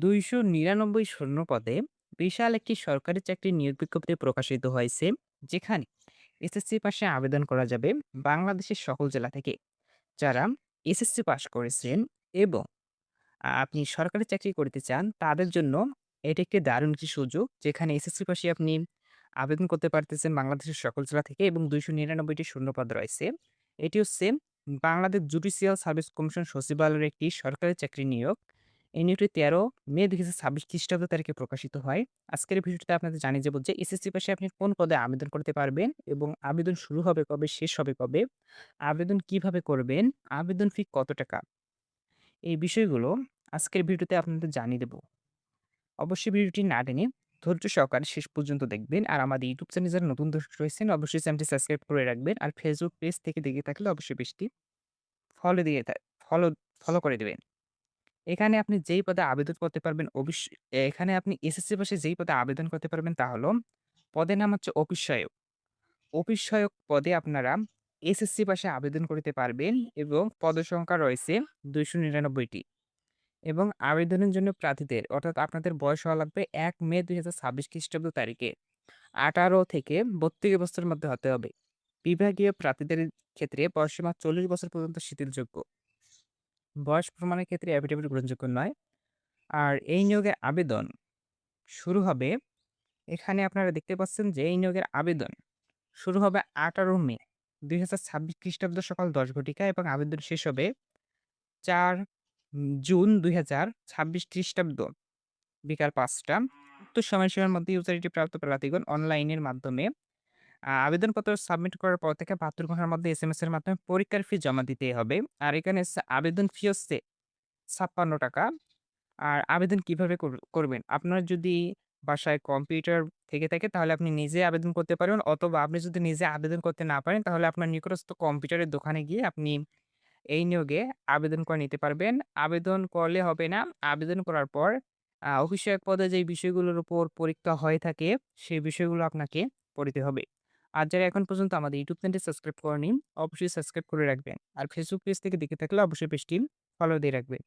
২৯৯ শূন্য পদে বিশাল একটি সরকারি চাকরির নিয়োগ বিজ্ঞপ্তি প্রকাশিত হয়েছে, যেখানে এসএসসি পাশে আবেদন করা যাবে বাংলাদেশের সকল জেলা থেকে। যারা এসএসসি পাস করেছেন এবং আপনি সরকারি চাকরি করতে চান, তাদের জন্য এটি একটি দারুণ একটি সুযোগ, যেখানে এসএসসি পাশে আপনি আবেদন করতে পারতেছেন বাংলাদেশের সকল জেলা থেকে এবং ২৯৯টি শূন্যপদ রয়েছে। এটি হচ্ছে বাংলাদেশ জুডিশিয়াল সার্ভিস কমিশন সচিবালয়ের একটি সরকারি চাকরি নিয়োগ। এই নিয়োগটি ১৩ মে ২০২৬ খ্রিস্টাব্দ তারিখে প্রকাশিত হয়। আজকের ভিডিওতে আপনাদের জানিয়ে যাব যে এসএসসি পাশে আপনি কোন পদে আবেদন করতে পারবেন এবং আবেদন শুরু হবে কবে, শেষ হবে কবে, আবেদন কিভাবে করবেন, আবেদন ফি কত টাকা। এই বিষয়গুলো আজকের ভিডিওতে আপনাদের জানিয়ে দেব। অবশ্যই ভিডিওটি না টেনে ধৈর্য সহকারে শেষ পর্যন্ত দেখবেন। আর আমাদের ইউটিউব চ্যানেলে যারা নতুন দর্শক রয়েছেন, অবশ্যই চ্যানেলটি সাবস্ক্রাইব করে রাখবেন। আর ফেসবুক পেজ থেকে দেখে থাকলে অবশ্যই পেজটি ফলো দিয়ে থা ফলো ফলো করে দিবেন। এখানে আপনি যেই পদে আবেদন করতে পারবেন, এখানে আপনি এসএসসি পাশে যেই পদে আবেদন করতে পারবেন তা হলো, পদের নাম হচ্ছে অফিস সহায়ক। অফিস সহায়ক পদে আপনারা এসএসসি পাশে আবেদন করতে পারবেন এবং পদসংখ্যা রয়েছে ২৯৯ টি। এবং আবেদনের জন্য প্রার্থীদের, অর্থাৎ আপনাদের বয়স হওয়া লাগবে ১ মে ২০২৬ খ্রিস্টাব্দ তারিখে ১৮ থেকে ৩২ বছরের মধ্যে হতে হবে। বিভাগীয় প্রার্থীদের ক্ষেত্রে বয়সসীমা ৪০ বছর পর্যন্ত শিথিলযোগ্য। বয়স প্রমাণের ক্ষেত্রে এফিডেভিট গ্রহণযোগ্য নয়। আর এই নিয়োগের আবেদন শুরু হবে, এখানে আপনারা দেখতে পাচ্ছেন যে এই নিয়োগের আবেদন শুরু হবে ১৮ মে ২০২৬ খ্রিস্টাব্দ সকাল ১০ ঘটিকায় এবং আবেদন শেষ হবে ৪ জুন ২০২৬ খ্রিস্টাব্দ বিকাল ৫টা। উক্ত সময়সীমার মধ্যে ইউজার আইডি প্রাপ্ত প্রার্থীগণ অনলাইনের মাধ্যমে আবেদনপত্র সাবমিট করার পর থেকে ৭২ ঘন্টার মধ্যে এসএমএস এর মাধ্যমে পরীক্ষার ফি জমা দিতে হবে। আর এখানে আবেদন ফি হচ্ছে ৳৫৬। আর আবেদন কিভাবে করবেন? আপনার যদি বাসায় কম্পিউটার থেকে থাকে, তাহলে আপনি নিজে আবেদন করতে পারবেন, অথবা আপনি যদি নিজে আবেদন করতে না পারেন, তাহলে আপনার নিকটস্থ কম্পিউটারের দোকানে গিয়ে আপনি এই নিয়োগে আবেদন করে নিতে পারবেন। আবেদন করলে হবে না। আবেদন করার পর অফিসিয়াল পদে যেই বিষয়গুলোর উপর পরীক্ষা হয়ে থাকে, সেই বিষয়গুলো আপনাকে পড়িতে হবে। আর যারা এখন পর্যন্ত আমাদের ইউটিউব চ্যানেলটি সাবস্ক্রাইব করেনি, অবশ্যই সাবস্ক্রাইব করে রাখবেন। আর ফেসবুক পেজ থেকে দেখে থাকলে অবশ্যই পেজটি ফলো দিয়ে রাখবেন।